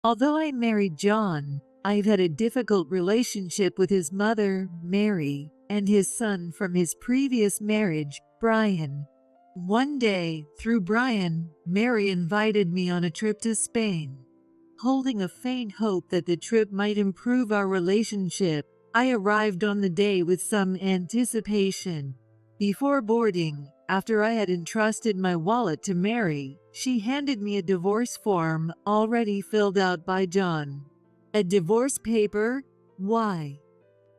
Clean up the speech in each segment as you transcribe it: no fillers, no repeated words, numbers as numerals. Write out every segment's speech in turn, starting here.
Although I married John, I've had a difficult relationship with his mother, Mary, and his son from his previous marriage, Brian. One day, through Brian, Mary invited me on a trip to Spain. Holding a faint hope that the trip might improve our relationship, I arrived on the day with some anticipation. Before boarding, after I had entrusted my wallet to Mary, she handed me a divorce form already filled out by John. A divorce paper? Why?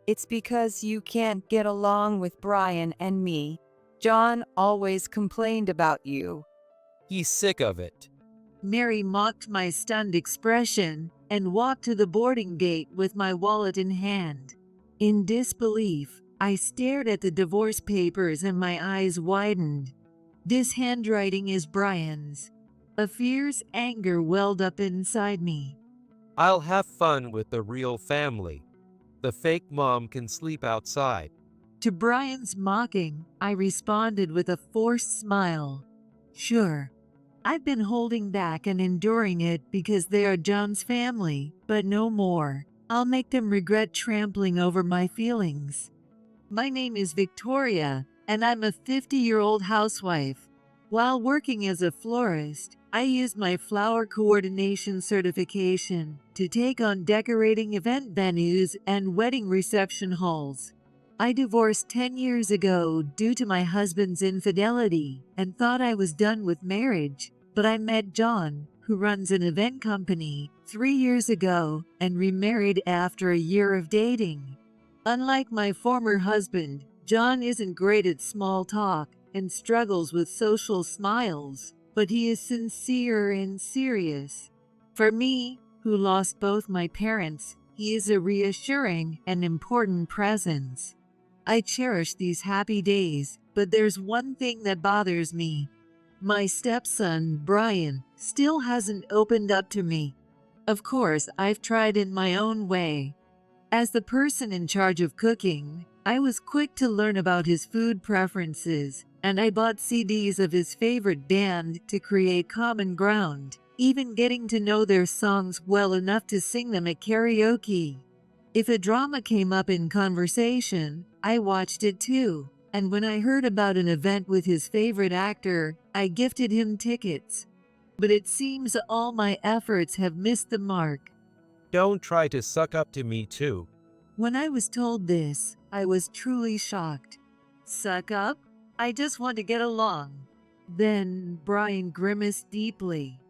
It's because you can't get along with Brian and me. John always complained about you. He's sick of it. Mary mocked my stunned expression and walked to the boarding gate with my wallet in hand. In disbelief, I stared at the divorce papers and my eyes widened. This handwriting is Brian's. A fierce anger welled up inside me. I'll have fun with the real family. The fake mom can sleep outside. To Brian's mocking, I responded with a forced smile. Sure. I've been holding back and enduring it because they are John's family, but no more. I'll make them regret trampling over my feelings. My name is Victoria, and I'm a 50-year-old housewife. While working as a florist, I used my flower coordination certification to take on decorating event venues and wedding reception halls. I divorced 10 years ago due to my husband's infidelity and thought I was done with marriage, but I met John, who runs an event company, 3 years ago and remarried after a year of dating. Unlike my former husband, John isn't great at small talk and struggles with social smiles, but he is sincere and serious. For me, who lost both my parents, he is a reassuring and important presence. I cherish these happy days, but there's one thing that bothers me. My stepson, Brian, still hasn't opened up to me. Of course, I've tried in my own way. As the person in charge of cooking, I was quick to learn about his food preferences, and I bought CDs of his favorite band to create common ground, even getting to know their songs well enough to sing them at karaoke. If a drama came up in conversation, I watched it too, and when I heard about an event with his favorite actor, I gifted him tickets. But it seems all my efforts have missed the mark. Don't try to suck up to me too. When I was told this, I was truly shocked. Suck up? I just want to get along. Then Brian grimaced deeply.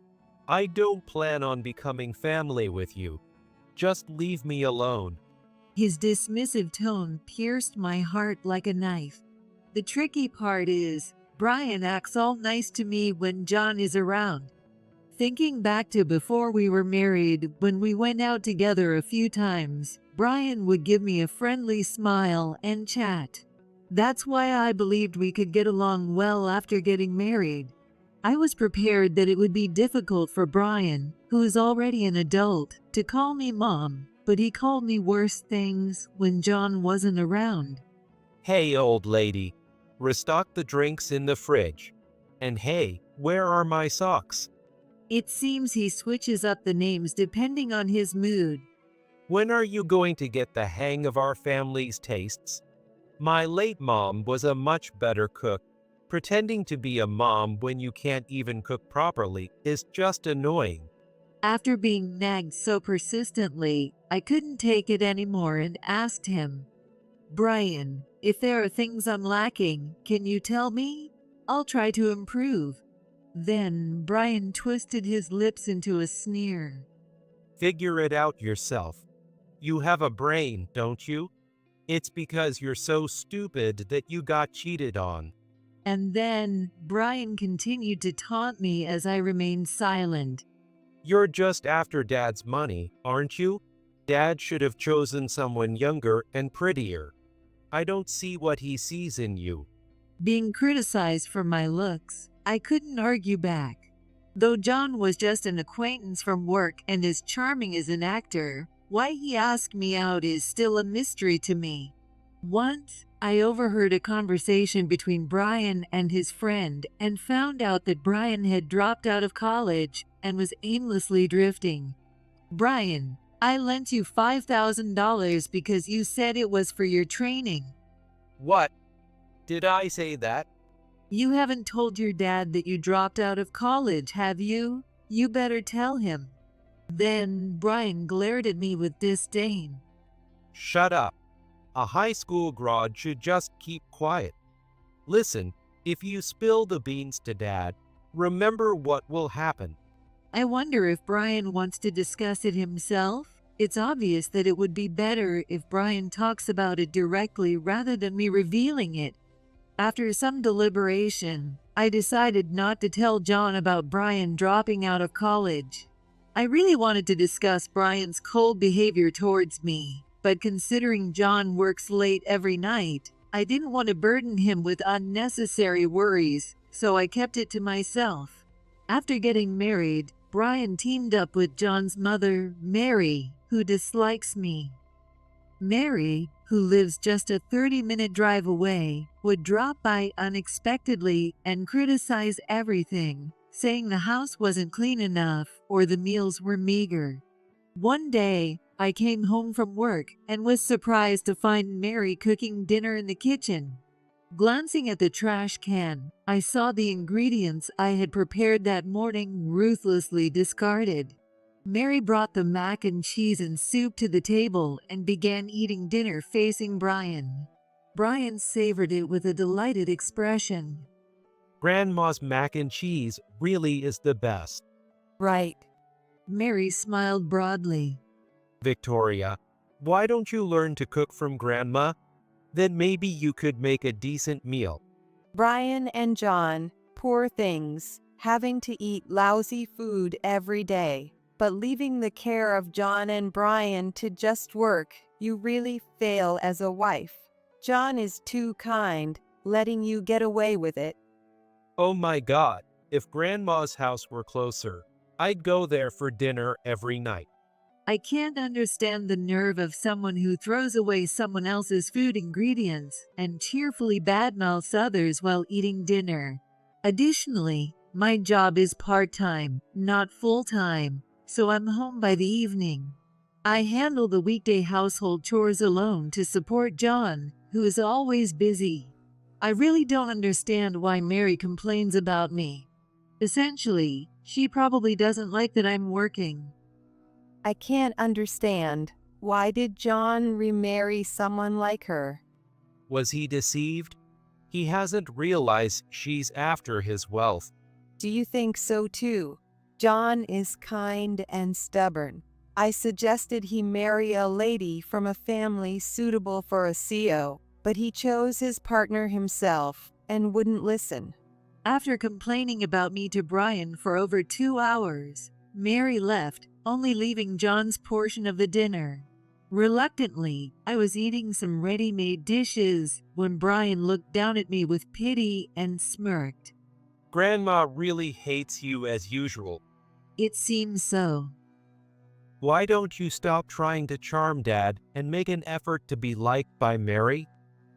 I don't plan on becoming family with you. Just leave me alone. His dismissive tone pierced my heart like a knife. The tricky part is, Brian acts all nice to me when John is around. Thinking back to before we were married, when we went out together a few times, Brian would give me a friendly smile and chat. That's why I believed we could get along well after getting married. I was prepared that it would be difficult for Brian, who is already an adult, to call me mom, but he called me worse things when John wasn't around. Hey, old lady. Restock the drinks in the fridge. And hey, where are my socks? It seems he switches up the names depending on his mood. When are you going to get the hang of our family's tastes? My late mom was a much better cook. Pretending to be a mom when you can't even cook properly is just annoying. After being nagged so persistently, I couldn't take it anymore and asked him, Brian, if there are things I'm lacking, can you tell me? I'll try to improve. Then Brian twisted his lips into a sneer. Figure it out yourself. You have a brain, don't you? It's because you're so stupid that you got cheated on. And then Brian continued to taunt me as I remained silent. You're just after Dad's money, aren't you? Dad should have chosen someone younger and prettier. I don't see what he sees in you. Being criticized for my looks, I couldn't argue back. Though John was just an acquaintance from work and as charming as an actor, why he asked me out is still a mystery to me. Once, I overheard a conversation between Brian and his friend and found out that Brian had dropped out of college and was aimlessly drifting. Brian, I lent you $5,000 because you said it was for your training. What? Did I say that? You haven't told your dad that you dropped out of college, have you? You better tell him. Then Brian glared at me with disdain. Shut up. A high school grad should just keep quiet. Listen, if you spill the beans to Dad, remember what will happen. I wonder if Brian wants to discuss it himself? It's obvious that it would be better if Brian talks about it directly rather than me revealing it. After some deliberation, I decided not to tell John about Brian dropping out of college. I really wanted to discuss Brian's cold behavior towards me, but considering John works late every night, I didn't want to burden him with unnecessary worries, so I kept it to myself. After getting married, Brian teamed up with John's mother, Mary, who dislikes me. Mary, who lives just a 30-minute drive away, would drop by unexpectedly and criticize everything, saying the house wasn't clean enough or the meals were meager. One day, I came home from work and was surprised to find Mary cooking dinner in the kitchen. Glancing at the trash can, I saw the ingredients I had prepared that morning ruthlessly discarded. Mary brought the mac and cheese and soup to the table and began eating dinner facing Brian. Brian savored it with a delighted expression. Grandma's mac and cheese really is the best. Right. Mary smiled broadly. Victoria, why don't you learn to cook from Grandma? Then maybe you could make a decent meal. Brian and John, poor things, having to eat lousy food every day, but leaving the care of John and Brian to just work. You really fail as a wife. John is too kind, letting you get away with it. Oh my God, if Grandma's house were closer, I'd go there for dinner every night. I can't understand the nerve of someone who throws away someone else's food ingredients and cheerfully badmouths others while eating dinner. Additionally, my job is part-time, not full-time, so I'm home by the evening. I handle the weekday household chores alone to support John, who is always busy. I really don't understand why Mary complains about me. Essentially, she probably doesn't like that I'm working. I can't understand. Why did John remarry someone like her? Was he deceived? He hasn't realized she's after his wealth. Do you think so too? John is kind and stubborn. I suggested he marry a lady from a family suitable for a CO, but he chose his partner himself and wouldn't listen. After complaining about me to Brian for over 2 hours, Mary left, only leaving John's portion of the dinner. Reluctantly, I was eating some ready-made dishes when Brian looked down at me with pity and smirked. Grandma really hates you as usual. It seems so. Why don't you stop trying to charm Dad and make an effort to be liked by Mary?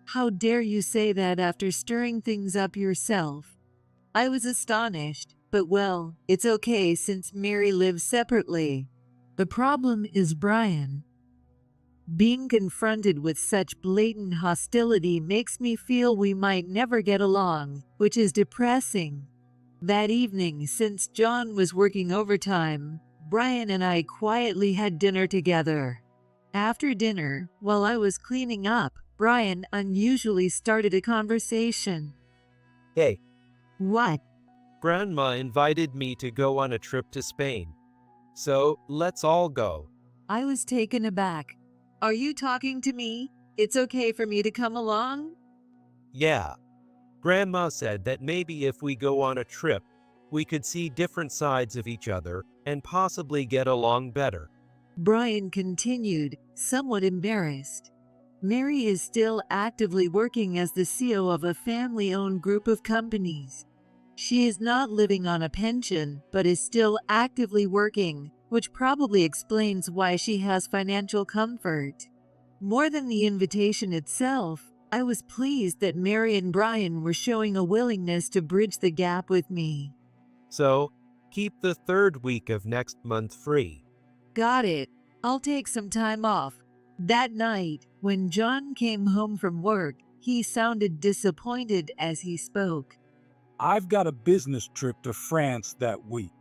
How dare you say that after stirring things up yourself? I was astonished, but well, it's okay since Mary lives separately. The problem is Brian. Being confronted with such blatant hostility makes me feel we might never get along, which is depressing. That evening, since John was working overtime, Brian and I quietly had dinner together. After dinner, while I was cleaning up, Brian unusually started a conversation. Hey, What? Grandma invited me to go on a trip to Spain. So, let's all go. I was taken aback. Are you talking to me? It's okay for me to come along? Yeah. Grandma said that maybe if we go on a trip, we could see different sides of each other and possibly get along better. Brian continued, somewhat embarrassed. Mary is still actively working as the CEO of a family-owned group of companies. She is not living on a pension, but is still actively working, which probably explains why she has financial comfort. More than the invitation itself, I was pleased that Mary and Brian were showing a willingness to bridge the gap with me. So, keep the third week of next month free. Got it. I'll take some time off. That night, when John came home from work, he sounded disappointed as he spoke. I've got a business trip to France that week.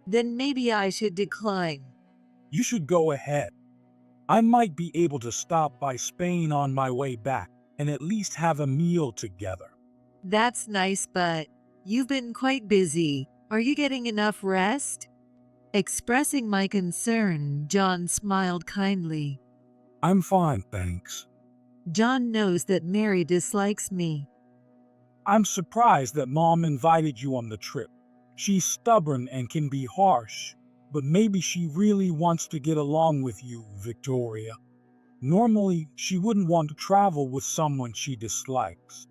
Then maybe I should decline. You should go ahead. I might be able to stop by Spain on my way back and at least have a meal together. That's nice, but you've been quite busy. Are you getting enough rest? Expressing my concern, John smiled kindly. I'm fine, thanks. John knows that Mary dislikes me. I'm surprised that Mom invited you on the trip. She's stubborn and can be harsh, but maybe she really wants to get along with you, Victoria. Normally, she wouldn't want to travel with someone she dislikes.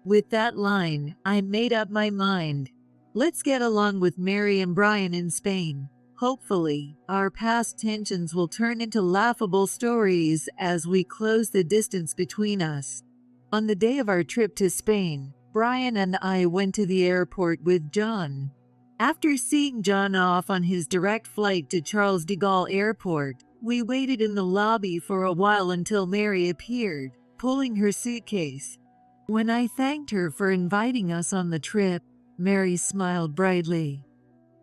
With that line, I made up my mind. Let's get along with Mary and Brian in Spain. Hopefully, our past tensions will turn into laughable stories as we close the distance between us. On the day of our trip to Spain, Brian and I went to the airport with John. After seeing John off on his direct flight to Charles de Gaulle Airport, we waited in the lobby for a while until Mary appeared, pulling her suitcase. When I thanked her for inviting us on the trip, Mary smiled brightly.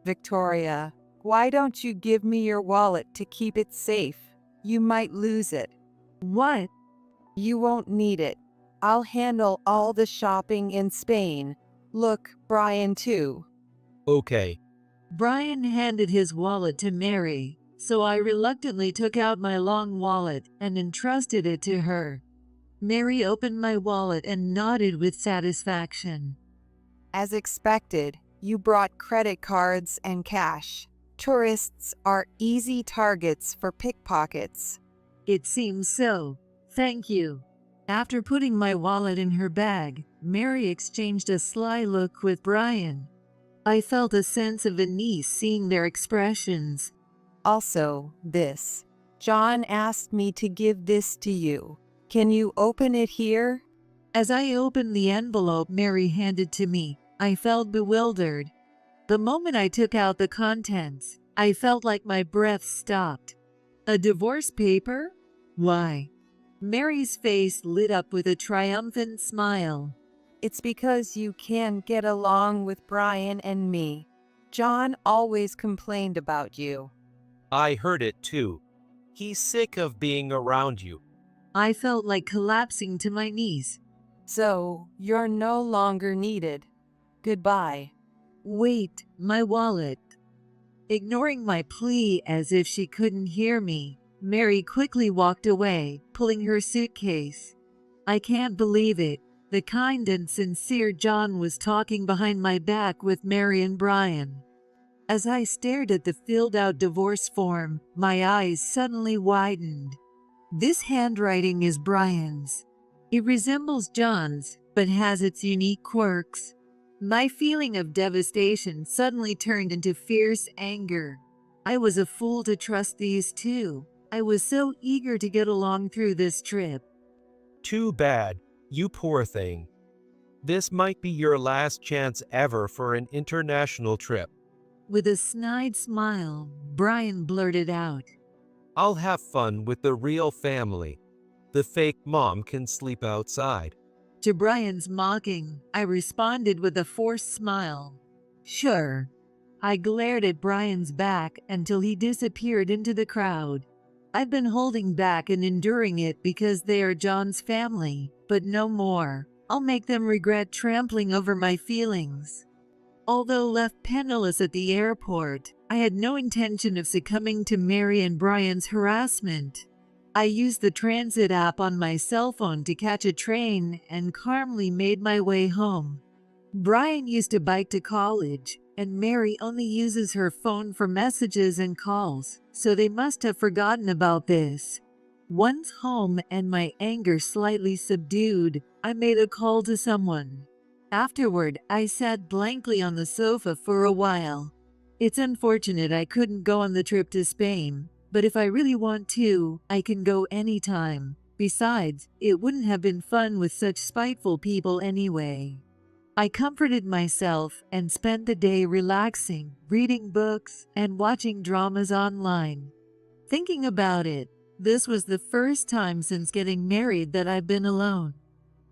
Victoria, why don't you give me your wallet to keep it safe? You might lose it. What? You won't need it. I'll handle all the shopping in Spain. Look, Brian too. Okay. Brian handed his wallet to Mary, so I reluctantly took out my long wallet and entrusted it to her. Mary opened my wallet and nodded with satisfaction. As expected, you brought credit cards and cash. Tourists are easy targets for pickpockets. It seems so. Thank you. After putting my wallet in her bag, Mary exchanged a sly look with Brian. I felt a sense of unease seeing their expressions. Also, this. John asked me to give this to you. Can you open it here? As I opened the envelope Mary handed to me, I felt bewildered. The moment I took out the contents, I felt like my breath stopped. A divorce paper? Why? Mary's face lit up with a triumphant smile. It's because you can't get along with Brian and me. John always complained about you. I heard it too. He's sick of being around you. I felt like collapsing to my knees. So, you're no longer needed. Goodbye. Wait, my wallet. Ignoring my plea as if she couldn't hear me, Mary quickly walked away, pulling her suitcase. I can't believe it. The kind and sincere John was talking behind my back with Mary and Brian. As I stared at the filled-out divorce form, my eyes suddenly widened. This handwriting is Brian's. It resembles John's, but has its unique quirks. My feeling of devastation suddenly turned into fierce anger. I was a fool to trust these two. I was so eager to get along through this trip. Too bad, you poor thing. This might be your last chance ever for an international trip. With a snide smile, Brian blurted out. I'll have fun with the real family. The fake mom can sleep outside. To Brian's mocking, I responded with a forced smile. Sure. I glared at Brian's back until he disappeared into the crowd. I've been holding back and enduring it because they are John's family, but no more. I'll make them regret trampling over my feelings. Although left penniless at the airport, I had no intention of succumbing to Mary and Brian's harassment. I used the transit app on my cell phone to catch a train and calmly made my way home. Brian used to bike to college, and Mary only uses her phone for messages and calls, so they must have forgotten about this. Once home and my anger slightly subdued, I made a call to someone. Afterward, I sat blankly on the sofa for a while. It's unfortunate I couldn't go on the trip to Spain, but if I really want to, I can go anytime. Besides, it wouldn't have been fun with such spiteful people anyway. I comforted myself and spent the day relaxing, reading books, and watching dramas online. Thinking about it, this was the first time since getting married that I've been alone.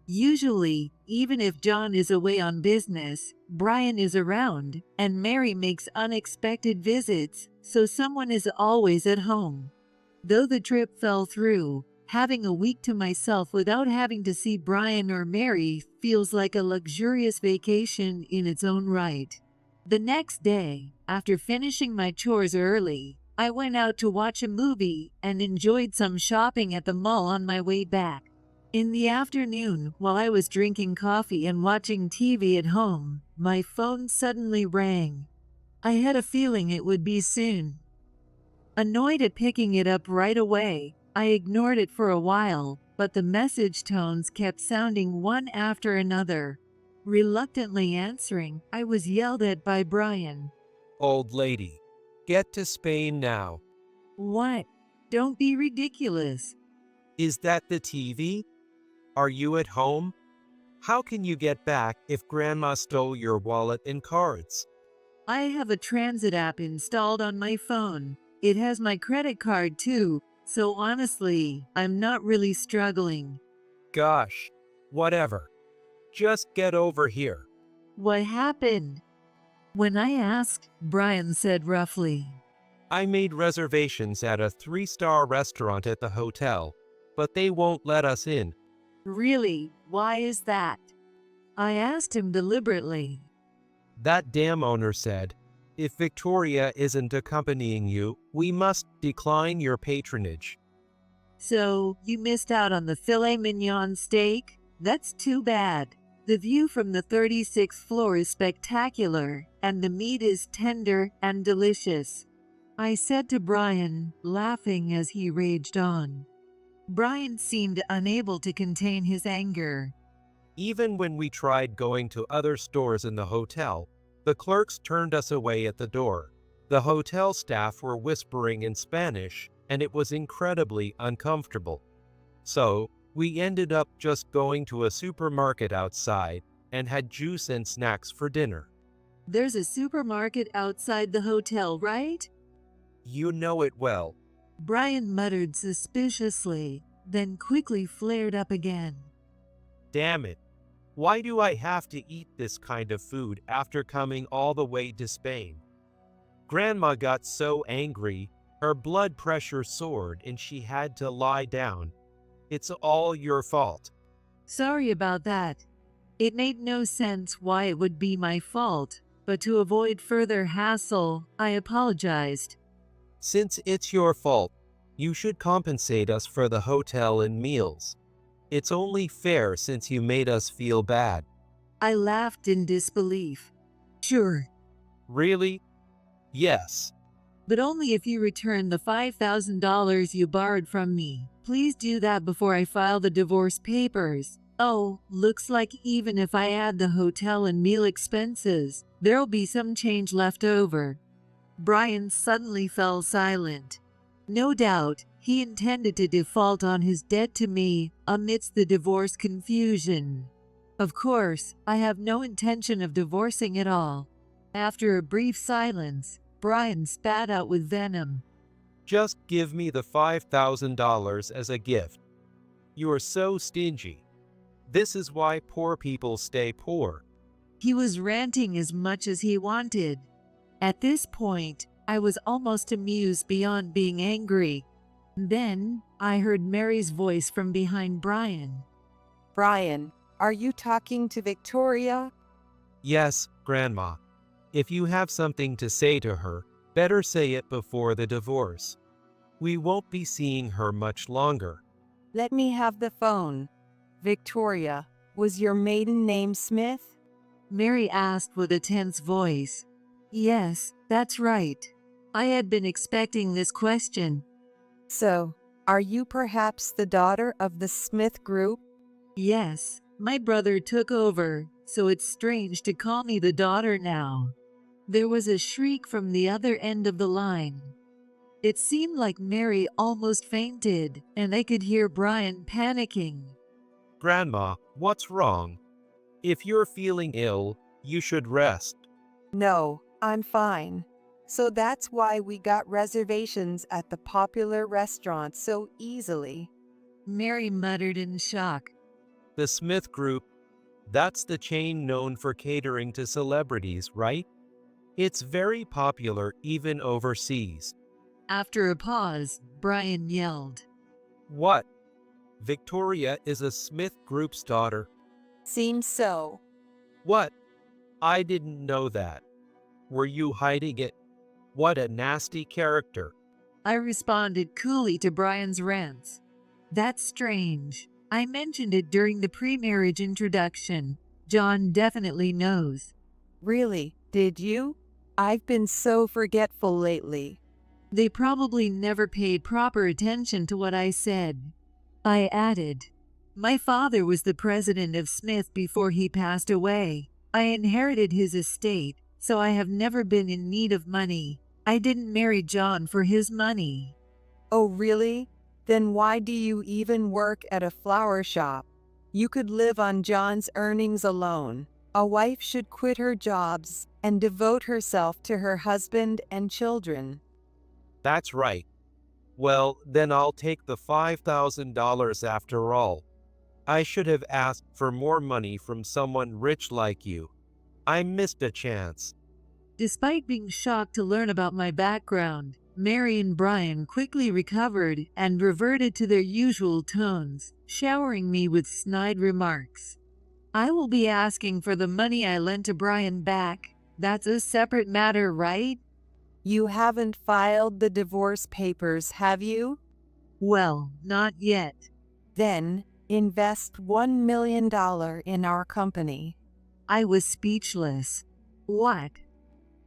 Usually, even if John is away on business, Brian is around, and Mary makes unexpected visits, so someone is always at home. Though the trip fell through, having a week to myself without having to see Brian or Mary feels like a luxurious vacation in its own right. The next day, after finishing my chores early, I went out to watch a movie and enjoyed some shopping at the mall on my way back. In the afternoon, while I was drinking coffee and watching TV at home, my phone suddenly rang. I had a feeling it would be soon. Annoyed at picking it up right away, I ignored it for a while, but the message tones kept sounding one after another. Reluctantly answering, I was yelled at by Brian. Old lady, get to Spain now. What? Don't be ridiculous. Is that the TV? Are you at home? How can you get back if Grandma stole your wallet and cards? I have a transit app installed on my phone. It has my credit card too, so honestly, I'm not really struggling. Gosh, whatever. Just get over here. What happened? When I asked, Brian said roughly. I made reservations at a 3-star restaurant at the hotel, but they won't let us in. Really? Why is that? I asked him deliberately. That damn owner said, if Victoria isn't accompanying you, we must decline your patronage. So, you missed out on the filet mignon steak? That's too bad. The view from the 36th floor is spectacular, and the meat is tender and delicious, I said to Brian, laughing as he raged on. Brian seemed unable to contain his anger. Even when we tried going to other stores in the hotel, the clerks turned us away at the door. The hotel staff were whispering in Spanish, and it was incredibly uncomfortable. So, we ended up just going to a supermarket outside and had juice and snacks for dinner. There's a supermarket outside the hotel, right? You know it well. Brian muttered suspiciously, then quickly flared up again. Damn it. Why do I have to eat this kind of food after coming all the way to Spain? Grandma got so angry, her blood pressure soared and she had to lie down. It's all your fault. Sorry about that. It made no sense why it would be my fault, but to avoid further hassle, I apologized. Since it's your fault, you should compensate us for the hotel and meals. It's only fair since you made us feel bad. I laughed in disbelief. Sure, Really? Yes. but only if you return the $5,000 you borrowed from me. Please do that before I file the divorce papers. Oh, looks like even if I add the hotel and meal expenses, there'll be some change left over. Brian suddenly fell silent. No doubt, he intended to default on his debt to me amidst the divorce confusion. Of course, I have no intention of divorcing at all. After a brief silence, Brian spat out with venom. Just give me the $5,000 as a gift. You are so stingy. This is why poor people stay poor. He was ranting as much as he wanted. At this point, I was almost amused beyond being angry. Then, I heard Mary's voice from behind Brian. Brian, are you talking to Victoria? Yes, Grandma. If you have something to say to her, better say it before the divorce. We won't be seeing her much longer. Let me have the phone. Victoria, was your maiden name Smith? Mary asked with a tense voice. Yes, that's right. I had been expecting this question. So, are you perhaps the daughter of the Smith group? Yes, my brother took over, so it's strange to call me the daughter now. There was a shriek from the other end of the line. It seemed like Mary almost fainted, and I could hear Brian panicking. Grandma, what's wrong? If you're feeling ill, you should rest. No, I'm fine. So that's why we got reservations at the popular restaurant so easily. Mary muttered in shock. The Smith Group, that's the chain known for catering to celebrities, right? It's very popular even overseas. After a pause, Brian yelled. What? Victoria is a Smith Group's daughter. Seems so. What? I didn't know that. Were you hiding it? What a nasty character. I responded coolly to Brian's rants. That's strange. I mentioned it during the pre-marriage introduction. John definitely knows. Really, did you? I've been so forgetful lately. They probably never paid proper attention to what I said. I added, my father was the president of Smith before he passed away. I inherited his estate, so I have never been in need of money. I didn't marry John for his money. Oh, really? Then why do you even work at a flower shop? You could live on John's earnings alone. A wife should quit her jobs and devote herself to her husband and children. That's right. Well, then I'll take the $5,000 after all. I should have asked for more money from someone rich like you. I missed a chance. Despite being shocked to learn about my background, Mary and Brian quickly recovered and reverted to their usual tones, showering me with snide remarks. I will be asking for the money I lent to Brian back. That's a separate matter, right? You haven't filed the divorce papers, have you? Well, not yet. Then, invest $1 million in our company. I was speechless. What?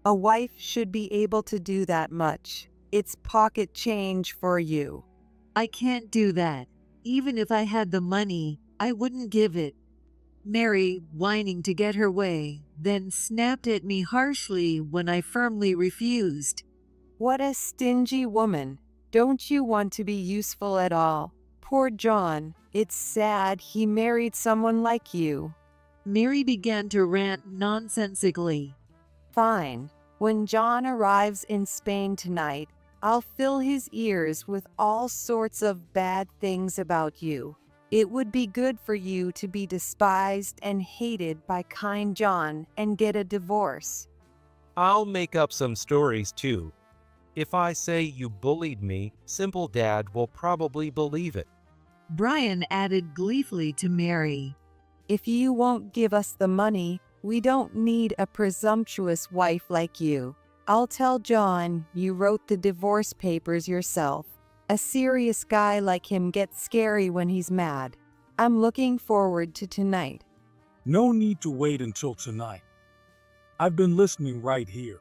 A wife should be able to do that much. It's pocket change for you. I can't do that. Even if I had the money, I wouldn't give it. Mary, whining to get her way, then snapped at me harshly when I firmly refused. What a stingy woman. Don't you want to be useful at all? Poor John. It's sad he married someone like you. Mary began to rant nonsensically. Fine. When John arrives in Spain tonight, I'll fill his ears with all sorts of bad things about you. It would be good for you to be despised and hated by kind John and get a divorce. I'll make up some stories too. If I say you bullied me, Simple Dad will probably believe it. Brian added gleefully to Mary. If you won't give us the money, we don't need a presumptuous wife like you. I'll tell John you wrote the divorce papers yourself. A serious guy like him gets scary when he's mad. I'm looking forward to tonight. No need to wait until tonight. I've been listening right here.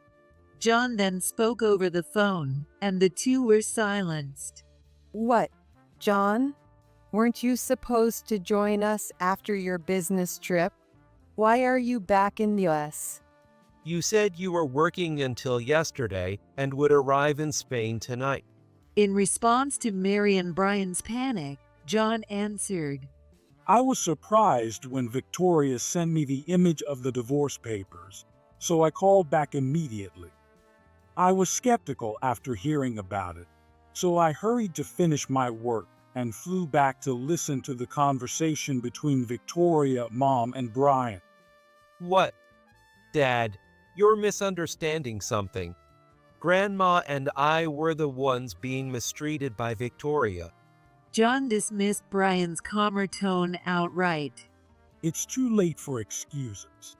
John then spoke over the phone, and the two were silenced. What, John? Weren't you supposed to join us after your business trip? Why are you back in the US? You said you were working until yesterday and would arrive in Spain tonight. In response to Mary and Brian's panic, John answered, I was surprised when Victoria sent me the image of the divorce papers, so I called back immediately. I was skeptical after hearing about it, so I hurried to finish my work and flew back to listen to the conversation between Victoria, Mom, and Brian. What? Dad, you're misunderstanding something. Grandma and I were the ones being mistreated by Victoria. John dismissed Brian's calmer tone outright. It's too late for excuses.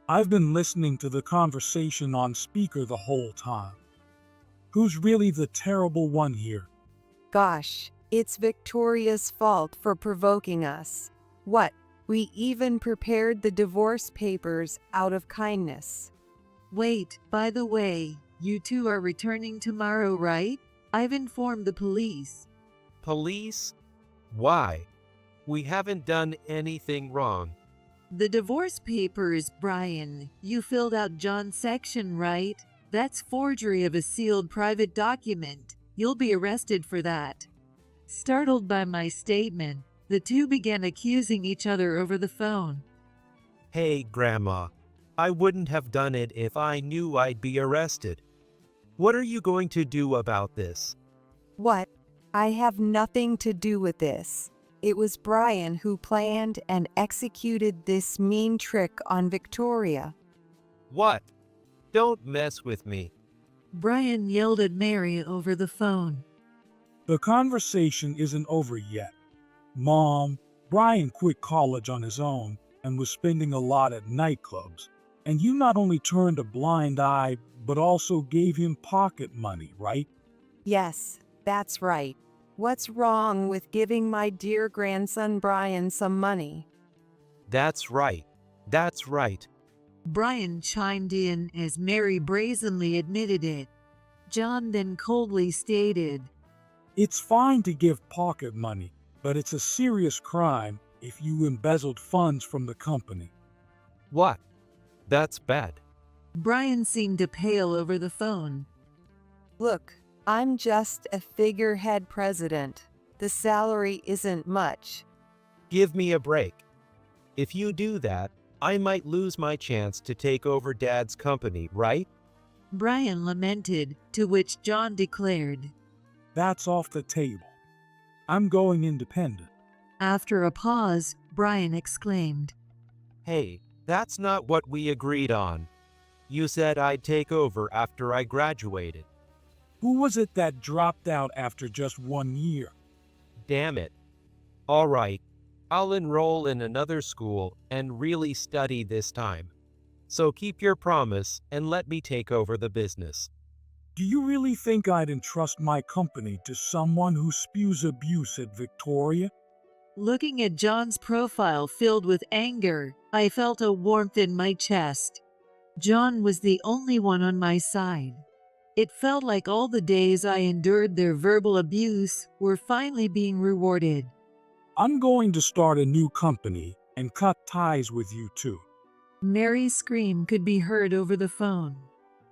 I've been listening to the conversation on speaker the whole time. Who's really the terrible one here? Gosh, it's Victoria's fault for provoking us. What? We even prepared the divorce papers out of kindness. Wait, by the way, you two are returning tomorrow, right? I've informed the police. Police? Why? We haven't done anything wrong. The divorce papers, Brian, you filled out John's section, right? That's forgery of a sealed private document. You'll be arrested for that. Startled by my statement, the two began accusing each other over the phone. Hey, Grandma. I wouldn't have done it if I knew I'd be arrested. What are you going to do about this? What? I have nothing to do with this. It was Brian who planned and executed this mean trick on Victoria. What? Don't mess with me. Brian yelled at Mary over the phone. The conversation isn't over yet. Mom, Brian quit college on his own and was spending a lot at nightclubs. And you not only turned a blind eye, but also gave him pocket money, right? Yes, that's right. What's wrong with giving my dear grandson Brian some money? That's right. That's right. Brian chimed in as Mary brazenly admitted it. John then coldly stated, It's fine to give pocket money, but it's a serious crime if you embezzled funds from the company. What? That's bad. Brian seemed to pale over the phone. Look, I'm just a figurehead president. The salary isn't much. Give me a break. If you do that, I might lose my chance to take over Dad's company, right? Brian lamented, to which John declared. That's off the table. I'm going independent. After a pause, Brian exclaimed, Hey, that's not what we agreed on. You said I'd take over after I graduated. Who was it that dropped out after just 1 year? Damn it. All right, I'll enroll in another school and really study this time. So keep your promise and let me take over the business. Do you really think I'd entrust my company to someone who spews abuse at Victoria? Looking at John's profile filled with anger, I felt a warmth in my chest. John was the only one on my side. It felt like all the days I endured their verbal abuse were finally being rewarded. I'm going to start a new company and cut ties with you too. Mary's scream could be heard over the phone.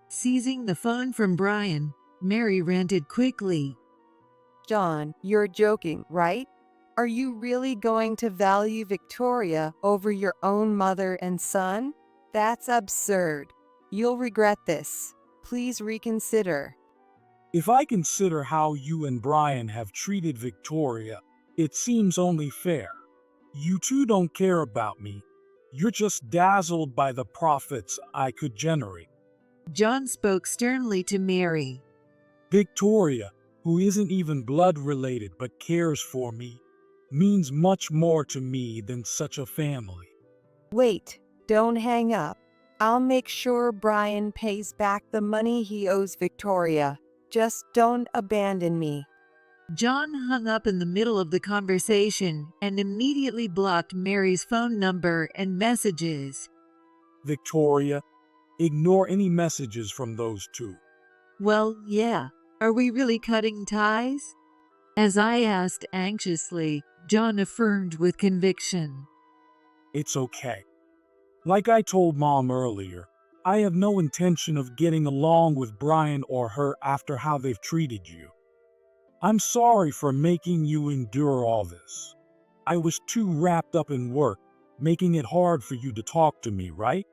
Seizing the phone from Brian, Mary ranted quickly. John, you're joking, right? Are you really going to value Victoria over your own mother and son? That's absurd. You'll regret this. Please reconsider. If I consider how you and Brian have treated Victoria, it seems only fair. You two don't care about me. You're just dazzled by the profits I could generate. John spoke sternly to Mary. Victoria, who isn't even blood related but cares for me, means much more to me than such a family. Wait, don't hang up. I'll make sure Brian pays back the money he owes Victoria. Just don't abandon me. John hung up in the middle of the conversation and immediately blocked Mary's phone number and messages. Victoria, ignore any messages from those two. Well, yeah. Are we really cutting ties? As I asked anxiously, John affirmed with conviction. It's okay. Like I told Mom earlier, I have no intention of getting along with Brian or her after how they've treated you. I'm sorry for making you endure all this. I was too wrapped up in work, making it hard for you to talk to me, right?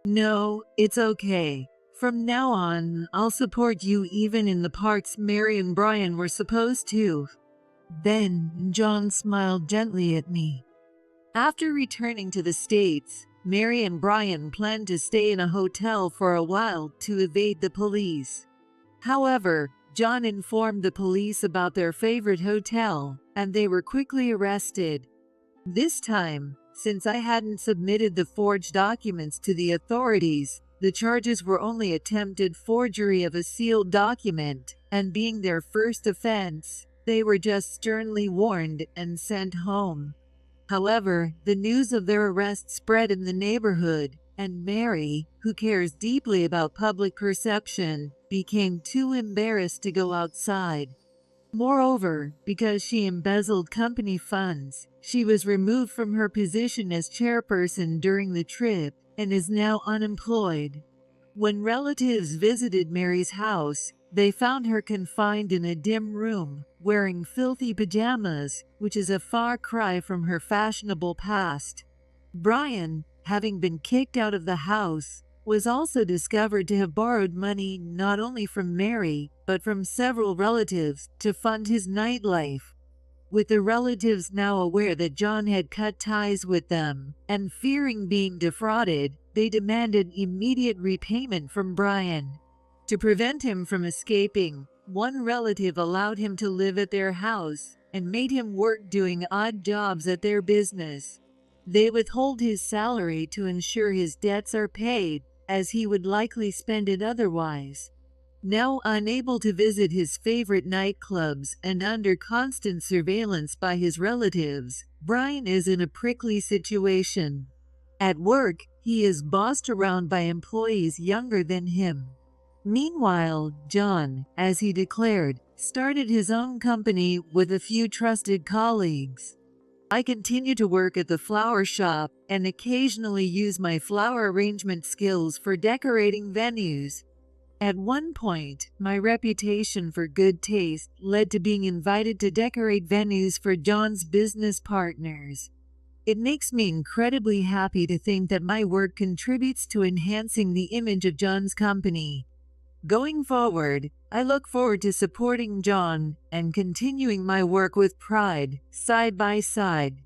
No, it's okay. From now on, I'll support you even in the parts Mary and Brian were supposed to. Then, John smiled gently at me. After returning to the States, Mary and Brian planned to stay in a hotel for a while to evade the police. However, John informed the police about their favorite hotel, and they were quickly arrested. This time, since I hadn't submitted the forged documents to the authorities, the charges were only attempted forgery of a sealed document, and being their first offense, they were just sternly warned and sent home. However, the news of their arrest spread in the neighborhood, and Mary, who cares deeply about public perception, became too embarrassed to go outside. Moreover, because she embezzled company funds, she was removed from her position as chairperson during the trip and is now unemployed. When relatives visited Mary's house, they found her confined in a dim room, wearing filthy pajamas, which is a far cry from her fashionable past. Brian, having been kicked out of the house, was also discovered to have borrowed money not only from Mary, but from several relatives to fund his nightlife. With the relatives now aware that John had cut ties with them, and fearing being defrauded, they demanded immediate repayment from Brian. To prevent him from escaping, one relative allowed him to live at their house and made him work doing odd jobs at their business. They withhold his salary to ensure his debts are paid, as he would likely spend it otherwise. Now unable to visit his favorite nightclubs and under constant surveillance by his relatives, Brian is in a prickly situation. At work, he is bossed around by employees younger than him. Meanwhile, John, as he declared, started his own company with a few trusted colleagues. I continue to work at the flower shop and occasionally use my flower arrangement skills for decorating venues. At one point, my reputation for good taste led to being invited to decorate venues for John's business partners. It makes me incredibly happy to think that my work contributes to enhancing the image of John's company. Going forward, I look forward to supporting John and continuing my work with pride, side by side.